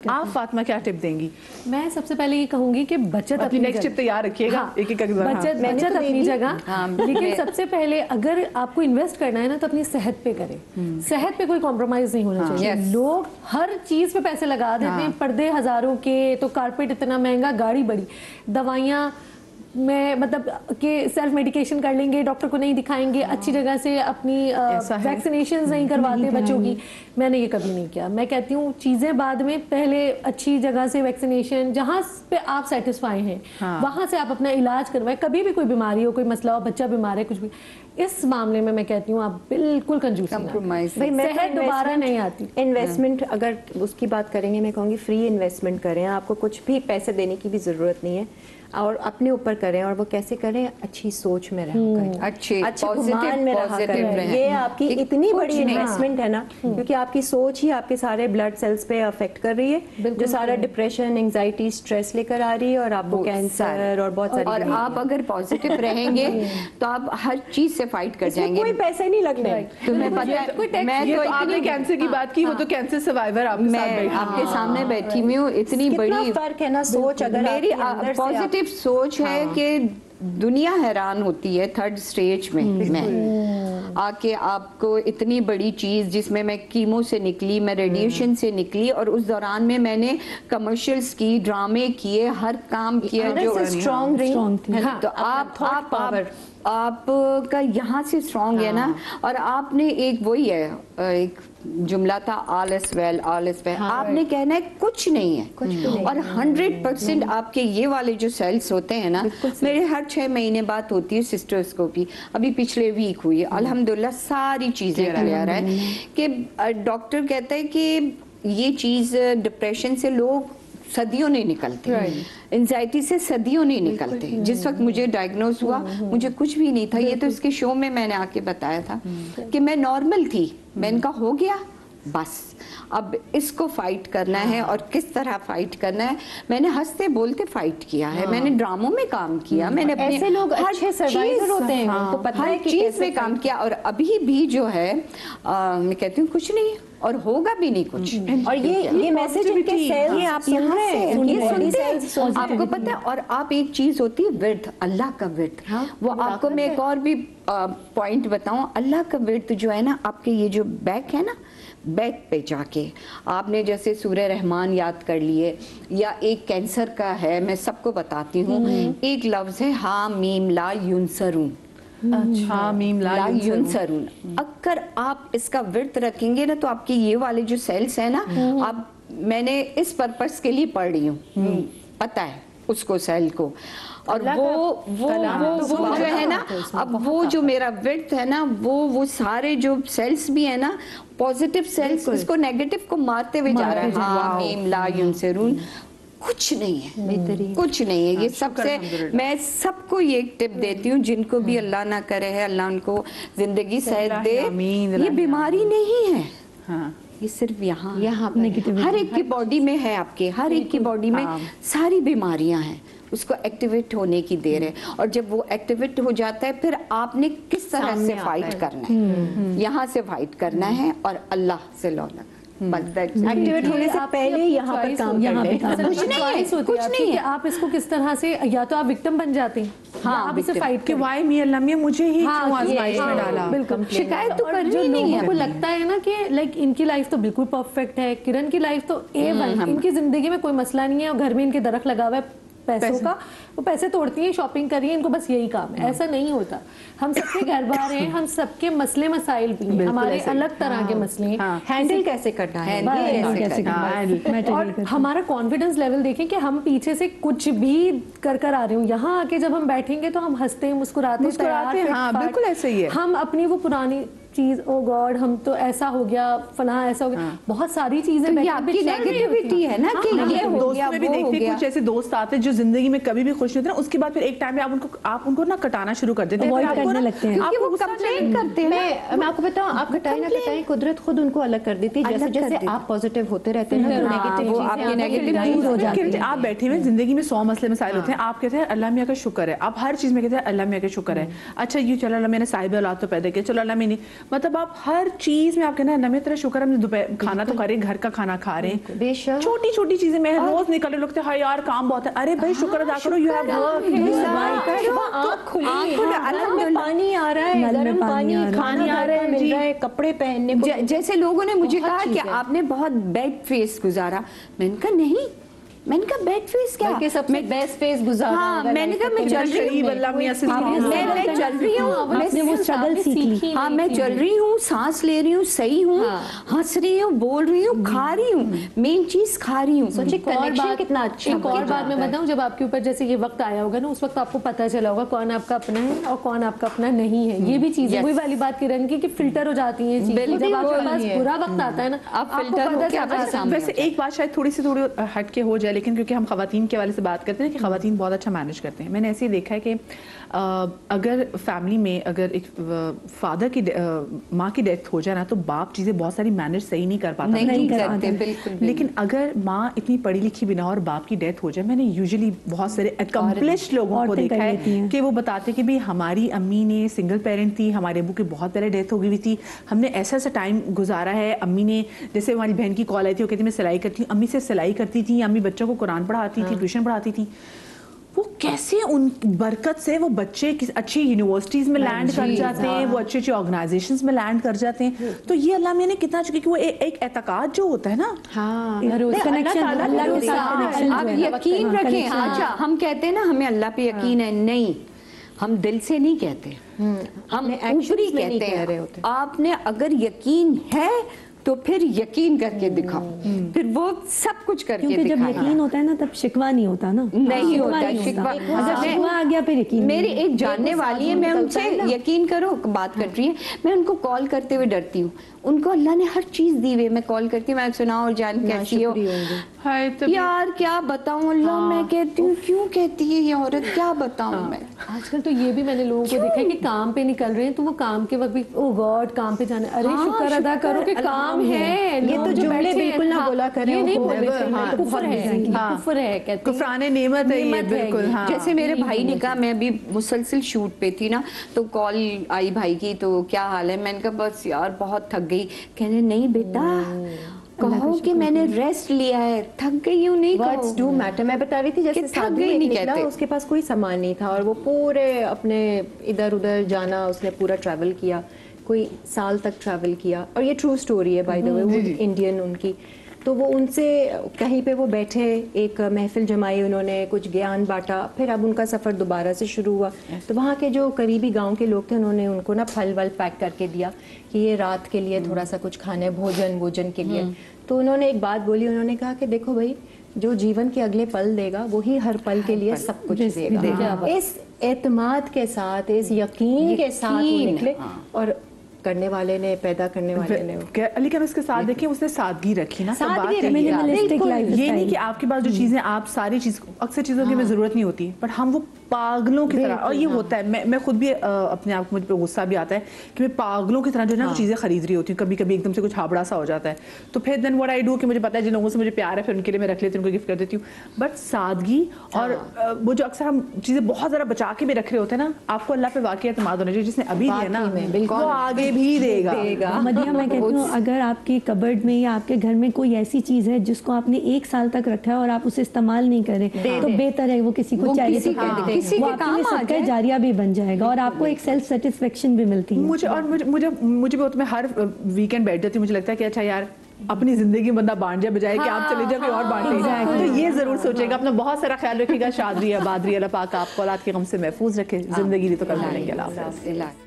آپ فاطمہ کیا ٹپ دیں گی؟ میں سب سے پہلے یہ کہوں گی کہ بچت اپنی نیکسٹ ٹپ تیار رکھیے گا، ایک ایک بچت اپنی جگہ، لیکن سب سے پہلے اگر آپ کو انویسٹ کرنا ہے نا تو اپنی صحت پہ کریں. صحت پہ کوئی کمپرومائز نہیں ہونا چاہیے. لوگ ہر چیز پہ پیسے لگا دیتے ہیں، پردے ہزاروں کے، تو کارپیٹ اتنا مہنگا، گاڑی بڑی، دوائیاں میں مطلب کہ سیلف میڈیکیشن کر لیں گے، ڈاکٹر کو نہیں دکھائیں گے، اچھی جگہ سے اپنی ویکسینیشنز نہیں کرواتے بچوں کی. میں نے یہ کبھی نہیں کیا. میں کہتی ہوں چیزیں بعد میں، پہلے اچھی جگہ سے ویکسینیشن، جہاں پہ آپ سیٹسفائی ہیں وہاں سے آپ اپنا علاج کروائیں. کبھی بھی کوئی بیماری ہو، کوئی مسئلہ ہو، بچہ بیمار ہے، کچھ بھی، اس معاملے میں کہتی ہوں آپ بالکل کنجوسی نہ، صحت دوبارہ نہیں آتی. انویسٹمنٹ اگر اس کی بات کریں گے، میں کہوں گی فری انویسٹمنٹ کریں. آپ کو کچھ بھی پیسے دینے کی بھی ضرورت نہیں ہے، اور اپنے اوپر کریں. اور وہ کیسے کریں؟ اچھی سوچ میں رہ کر، اچھے گمان میں رہا کریں. یہ آپ کی اتنی بڑی انویسٹمنٹ ہے نا، کیونکہ آپ کی سوچ ہی آپ کے سارے بلڈ سیلز پہ افیکٹ کر رہی ہے، جو سارا ڈپریشن، انگزائٹی، اسٹریس لے کر آ رہی ہے، اور آپ کو کینسر اور بہت ساری. اور آپ اگر پازیٹیو رہیں گے تو آپ ہر چیز سے فائٹ کر جائیں گے. کوئی پیسے نہیں لگنے. تمہیں پتہ ہے، میں تو آپ نے کینسر کی بات کی، وہ تو کینسر سروائیور آپ کے سامنے بیٹھی ہوئی ہوں. اتنی بڑی فرق ہے نا سوچ. اگر میری پازیٹیو سوچ ہے کہ دنیا حیران ہوتی ہے تھرڈ سٹیج میں آ کے آپ کو اتنی بڑی چیز، جس میں میں کیمو سے نکلی، میں ریڈیشن سے نکلی، اور اس دوران میں نے کمرشلز کی، ڈرامے کیے، ہر کام کیا جو اسٹرانگ تھی. تو آپ کا یہاں سے اسٹرانگ ہے نا. اور آپ نے ایک وہی ہے، ایک جملہ تھا، آل از ویل، آل از ویل. آپ نے کہنا ہے کچھ نہیں ہے، اور 100% آپ کے یہ والے جو سیلز ہوتے ہیں نا، میرے ہر 6 مہینے بعد ہوتی ہے سسٹرسکوپی. ابھی پچھلے ویک ہوئی ہے، الحمدللہ ساری چیزیں کلیئر ہے. کہ ڈاکٹر کہتا ہے کہ یہ چیز ڈپریشن سے لوگ صدیوں نہیں نکلتے، انزائٹی سے صدیوں نہیں نکلتے. جس وقت مجھے ڈائگنوز ہوا مجھے کچھ بھی نہیں تھا. یہ تو اس کے شو میں نے آ کے بتایا تھا کہ میں نارمل تھی. میں ان کا ہو گیا بس، اب اس کو فائٹ کرنا ہے. اور کس طرح فائٹ کرنا ہے؟ میں نے ہنستے بولتے فائٹ کیا ہے، میں نے ڈراموں میں کام کیا، میں نے ایسے لوگ اچھے سروائیور ہوتے ہیں، تو پتہ ہے ہر چیز میں کام کیا. اور ابھی بھی جو ہے میں کہتی ہوں کچھ نہیں، اور ہوگا بھی نہیں کچھ. اور یہ میسج ان کے سیلز آپ یہاں سے آپ کو پتہ ہے. اور آپ ایک چیز ہوتی ہے ورد، اللہ کا ورد. وہ آپ کو میں ایک اور بھی پوائنٹ بتاؤں. اللہ کا ورد جو ہے نا، آپ کے یہ جو بیک ہے نا، بیک پہ جا کے آپ نے جیسے سورہ رحمان یاد کر لیے، یا ایک کینسر کا ہے، میں سب کو بتاتی ہوں. ایک لفظ ہے ہا میم لا ینصرون. اچھا، میم لا ینصرون. اگر آپ اس کا ورد رکھیں گے نا، تو آپ کے یہ والے جو سیلز ہیں نا، آپ، میں نے اس پرپس کے لیے پڑھ رہی ہوں، پتہ ہے اس کو سیل کو. اور وہ جو ہے نا، اب وہ جو میرا ورد ہے نا، وہ سارے جو سیلز بھی ہیں نا، پازیٹیو سیلز، اس کو نیگیٹو کو مارتے ہوئے جا رہا ہے. ہاں میم لا ینصرون. کچھ نہیں ہے، کچھ نہیں ہے. یہ سب سے میں سب کو یہ ٹپ دیتی ہوں، جن کو بھی اللہ نہ کرے ہے، اللہ ان کو زندگی صحت دے. یہ بیماری نہیں ہے، یہ صرف یہاں ہر ایک کی باڈی میں ہے. آپ کے ہر ایک کی باڈی میں ساری بیماریاں ہیں. اس کو ایکٹیویٹ ہونے کی دیر ہے. اور جب وہ ایکٹیویٹ ہو جاتا ہے، پھر آپ نے کس طرح سے فائٹ کرنا ہے؟ یہاں سے فائٹ کرنا ہے، اور اللہ سے لونا. ایکٹیویٹ ہونے سے پہلے یہاں پر کام کچھ نہیں ہے. آپ اس کو کس طرح سے، یا تو آپ وکٹم بن جاتے ہیں، آپ اسے فائٹ کہ وائی می اللہ میاں مجھے ہی کیوں آزمائش میں ڈالا. بالکل شکایت تو کرنی جو نہیں ہے. لوگوں کو لگتا ہے نا کہ لائک ان کی لائف تو بالکل پرفیکٹ ہے، کرن کی لائف تو A1، ان کی زندگی میں کوئی مسئلہ نہیں ہے، اور گھر میں ان کے درخت لگا ہوا ہے پیسوں کا، وہ پیسے توڑتی ہیں، شاپنگ کر رہی ہیں، ان کو بس یہی کام ہے. ایسا نہیں ہوتا. ہم سب کے گھر بار ہیں، ہم سب کے مسئلے مسائل بھی ہیں، ہمارے الگ طرح کے مسئلے ہیں. ہینڈل کیسے کرنا ہے، اور ہمارا کانفیڈنس لیول دیکھیں کہ ہم پیچھے سے کچھ بھی کر آ رہے ہوں، یہاں آ کے جب ہم بیٹھیں گے تو ہم ہنستے مسکراتے ہیں. ہاں بالکل ایسے ہی ہے. ہم اپنی وہ پرانی چیز، او گاڈ ہم تو ایسا ہو گیا، فلاں ایسا ہو گیا، بہت ساری چیزیں آپ کی نیگیٹیوٹی ہے نا کہ یہ ہو گیا وہ ہو گیا. کچھ ایسے دوست آتے جو زندگی میں کبھی بھی خوش نہیں ہوتے نا، اس کے بعد پھر ایک ٹائم میں آپ ان کو نا کٹانا شروع کر دیتے ہیں، کرنے لگتے ہیں، کیونکہ وہ کمپلین کرتے ہیں. میں آپ کو بتاؤں، آپ کٹائیں نہ کٹائیں، قدرت خود ان کو الگ کر دیتی ہے. جیسے جیسے آپ پازیٹیو ہوتے رہتے ہیں نا، آپ بیٹھے ہوئے زندگی میں 100 مسئلے مسائل ہوتے ہیں، آپ کہتے ہیں اللہ میاں کا شکر ہے. آپ ہر چیز میں کہتے ہیں اللہ میاں کا شکر ہے. اچھا یہ چلو اللہ میں نے صاحب اولاد تو پیدا کیا، چلو اللہ میں نہیں، मतलब आप हर चीज में आप कहना नमे तरह शुक्र हमने दोपहर खाना तो करे, घर का खाना खा रहे हैं, बेशक छोटी छोटी चीजें मैं रोज निकल रहे लगते हैं यार काम बहुत है, अरे भाई शुक्र अदा करो, यू हैव पानी आ रहा है, गर्म पानी खाना आ रहा है, मिल रहा है, कपड़े पहनने को। जैसे लोगों ने मुझे कहा कि आपने बहुत बेड फेस गुजारा, मैंने कहा नहीं, मैंने कहा बेड फेस क्या, बल्कि सबसे बेस्ट फेस गुजारा। हाँ, मैंने कहा मैं चल रही हूँ, मैं चल रही हूँ, आपने वो स्ट्रगल सीखी। हाँ, मैं चल रही हूँ, सांस ले रही हूँ, सही हूँ, हंस रही हूँ, बोल रही हूँ, खा रही हूँ, मेन चीज खा रही हूँ। सोचिए कनेक्शन कितना अच्छा। एक और बात मैं बताऊं, जब आपके ऊपर जैसे ये वक्त आया होगा ना, उस वक्त आपको पता चला होगा कौन आपका अपना है और कौन आपका अपना नहीं है। ये भी चीजें वही वाली बात किरण की कि फिल्टर हो जाती है चीजें, जब आपके पास बुरा वक्त आता है ना, आप फिल्टर होके आपके सामने। वैसे एक बात शायद थोड़ी हट के हो जाए, लेकिन क्योंकि हम खवातीन के वाले से बात करते हैं कि खवातीन बहुत अच्छा मैनेज करते हैं। मैंने ऐसे ही देखा है कि अगर फैमिली में अगर एक फादर की माँ की डेथ हो जाए ना, तो बाप चीजें बहुत सारी मैनेज सही नहीं कर पाता, नहीं करते बिल्कुल। लेकिन अगर माँ इतनी पढ़ी लिखी बिना और बाप की डेथ हो जाए, मैंने यूजुअली बहुत सारे अकम्प्लिश्ड लोगों को देखा है कि वो बताते कि भाई हमारी अम्मी ने सिंगल पेरेंट थी, हमारे अबू की बहुत पहले डेथ हो गई हुई थी, हमने ऐसा ऐसा टाइम गुजारा है, अम्मी ने जैसे हमारी बहन की कॉल आई थी, वो कहती मैं सिलाई करती हूँ, अम्मी से सिलाई करती थी, अम्मी बच्चों को कुरान पढ़ाती थी, ट्यूशन पढ़ाती थी। वो कैसे उन बरकत से वो बच्चे अच्छी यूनिवर्सिटीज में लैंड कर जाते हैं, वो अच्छी अच्छी ऑर्गेनाइजेशंस में लैंड कर जाते हैं। तो ये अल्लाह में ने कितना चुकी कि वो एक एतकाद जो होता है ना, हाँ, अल्लाह के साथ आप यकीन रखें। अच्छा, हम कहते हैं ना हमें अल्लाह पे यकीन है, नहीं, हम दिल से नहीं कहते, हम ऊपरी कहते हैं। आपने अगर यकीन है तो फिर यकीन करके दिखाओ, फिर वो सब कुछ करके क्योंकि जब दिखाना। यकीन होता है ना, तब शिकवा नहीं होता ना, नहीं होता शिकवा। शिकवा। अगर शिकवा आ गया फिर यकीन। मेरी एक जानने वाली है, मैं उनसे यकीन करो बात कर रही है, मैं उनको कॉल करते हुए डरती हूँ। उनको अल्लाह ने हर चीज दी हुई, मैं कॉल करती हूँ, मैं सुना और जान कैसी हो यार, क्या बताऊँ अल्लाह, मैं कहती हूँ क्यों कहती है ये औरत, क्या बताऊँ मैं। आजकल तो ये भी मैंने लोगों को देखा है कि काम पे निकल रहे हैं तो वो काम के वक्त भी ओ गॉड काम पे जाना, अरे शुक्र अदा करो कि काम है। ये तो जुमले बिल्कुल ना बोला करें, ये नहीं बोलते बोलते, कुफ्र है, कुफ्र है, कहते हैं कुफराने नेमत है ये, बिल्कुल। हाँ, जैसे मेरे भाई ने कहा, मैं अभी मुसलसल शूट पे थी ना, तो कॉल आई भाई की, तो क्या हाल है, मैंने कहा बस यार बहुत थक गई। कहने नहीं बेटा, कहो कि मैंने रेस्ट लिया है, थक गई हूँ नहीं कहो। Words do matter. मैं बता रही थी जैसे थक गई नहीं कहते, उसके पास कोई सामान नहीं था और वो पूरे अपने इधर उधर जाना, उसने पूरा ट्रैवल किया, कोई साल तक ट्रैवल किया, और ये ट्रू स्टोरी है बाय द वे, वो इंडियन उनकी। तो वो उनसे कहीं पे वो बैठे, एक महफिल जमाई, उन्होंने कुछ ज्ञान बांटा, फिर अब उनका सफ़र दोबारा से शुरू हुआ। तो वहाँ के जो करीबी गांव के लोग थे, उन्होंने उनको ना फल वल पैक करके दिया कि ये रात के लिए थोड़ा सा कुछ खाने, भोजन के लिए। तो उन्होंने एक बात बोली, उन्होंने कहा कि देखो भाई, जो जीवन के अगले पल देगा वही हर पल के लिए सब कुछ देगा। इस एतमाद के साथ, इस यकीन के साथ वो निकले, और करने वाले ने, पैदा करने वाले ने। लेकिन उसके साथ देखिए उसने सादगी रखी ना, सादगी ये नहीं कि आपके पास जो चीजें, आप सारी चीज, अक्सर चीजों की हमें जरूरत नहीं होती, पर हम वो पागलों की तरह, और ये होता है, मैं खुद भी अपने आप को, मुझे पे गुस्सा भी आता है कि मैं पागलों की तरह जो है ना चीजें खरीद रही होती हूँ, कभी कभी एकदम से कुछ हाबड़ा सा हो जाता है, तो फिर देन व्हाट आई डू कि मुझे पता है जिन लोगों से मुझे प्यार है, फिर उनके लिए मैं रख लेती हूँ, उनको गिफ्ट कर देती हूँ। बट सादगी और वो जो अक्सर हम चीजें बहुत ज़्यादा बचा के भी रख रहे होते हैं ना, आपको अल्लाह पे वाकई एतमाद होना चाहिए, जिसने अभी दिया ना वो आगे भी देगा। मदिया, मैं कहती हूँ अगर आपके कबर्ड में या आपके घर में कोई ऐसी चीज है जिसको आपने 1 साल तक रखा है और आप उसे इस्तेमाल नहीं करें, तो बेहतर है वो किसी को चाहिए, किसी के काम सदका जारिया भी बन जाएगा और आपको एक सेल्फ सेटिस्फेक्शन भी मिलती है। मुझे भी मैं हर वीकेंड बैठ जाती हूँ, मुझे लगता है कि अच्छा यार अपनी जिंदगी में बंदा बांट जाए, बजाय कि आप चले जाओ कोई और बांटे। तो ये जरूर सोचेगा, अपना बहुत सारा ख्याल रखिएगा। शादरी आबादरी, अल्लाह पाक आपको औलाद के गम से महफूज रखे, जिंदगी भी तो कल मिलेंगे। अल्लाह हाफ़िज़।